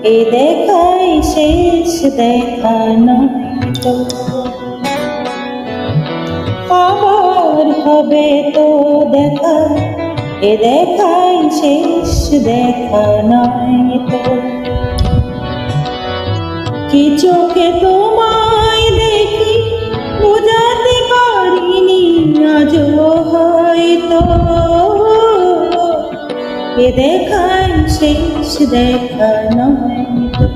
এ দেখাই শেষ দেখা নয় তো, আবার হবে তো দেখা, এ দেখাই শেষ দেখা নয় তো। কি চোখে তোমায় দেখি বোঝাতে পারিনি আজও হয়তো, এ দেখাই শেষ দেখা নয় তো,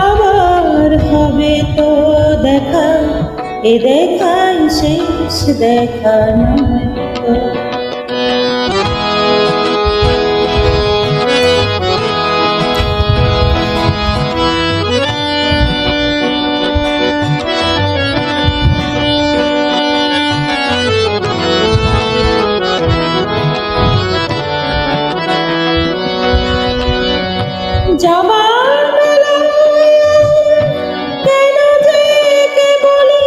আবার হবে তো দেখা, এ দেখাই শেষ দেখা নয় তো। যাবার বেলায় কেন যে কেবলই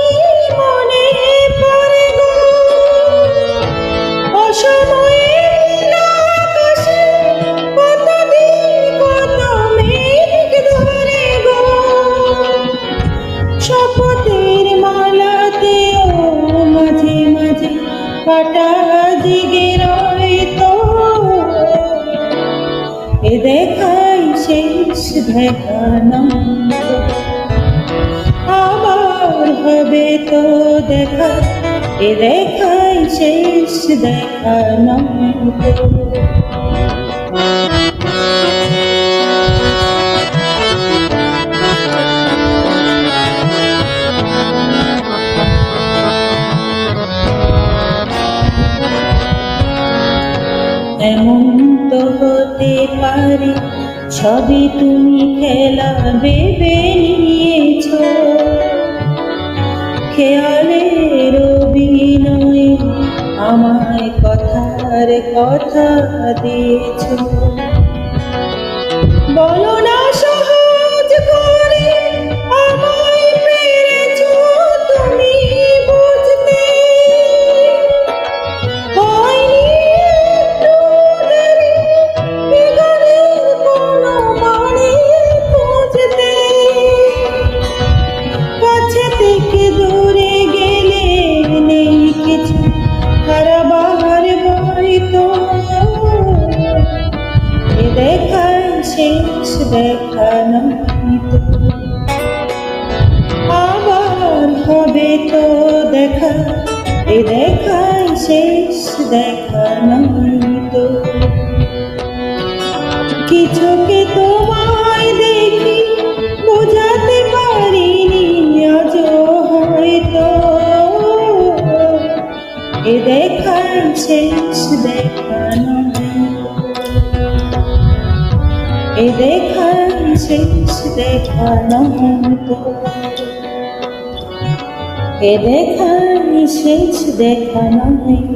মনে পড়ে গো, অসময়ে আকাশে কতদিন কত মেঘ ধরে গো, শপথের মালাতেও মাঝে মাঝে কাটা জেগে রয় তো, এ দেখাই শেষ দেখা নয় তো, আবার হবে তো দেখা, এ দেখাই শেষ দেখা নয় তো। এমন তো হতে পারে সবই তুমি খেলা ভেবে নিয়েছ, খেয়ালের অভিনয়ে আমায় কথার কথা দিয়েছ। বলো না সহজ করে আমায় পেরেছ তুমি বুঝতে, হয়নি একটু দেরি এ গানের কোনো মানে খুঁজতে, কাছে থেকে দূরে গেলে নেই কিছু হারাবার ভয় তো, এ দেখাই শেষ দেখা নয় তো, আবার হবে তো দেখা, এ দেখাই শেষ দেখা নয় তো। কিছুকে তোমায় দেখি বোঝাতে পারিনি আজও হয়তো, এ দেখাই শেষ দেখা নয়, এ দেখাই শেষ দেখা নয় তো, এ দেখাই শেষ দেখা নয়।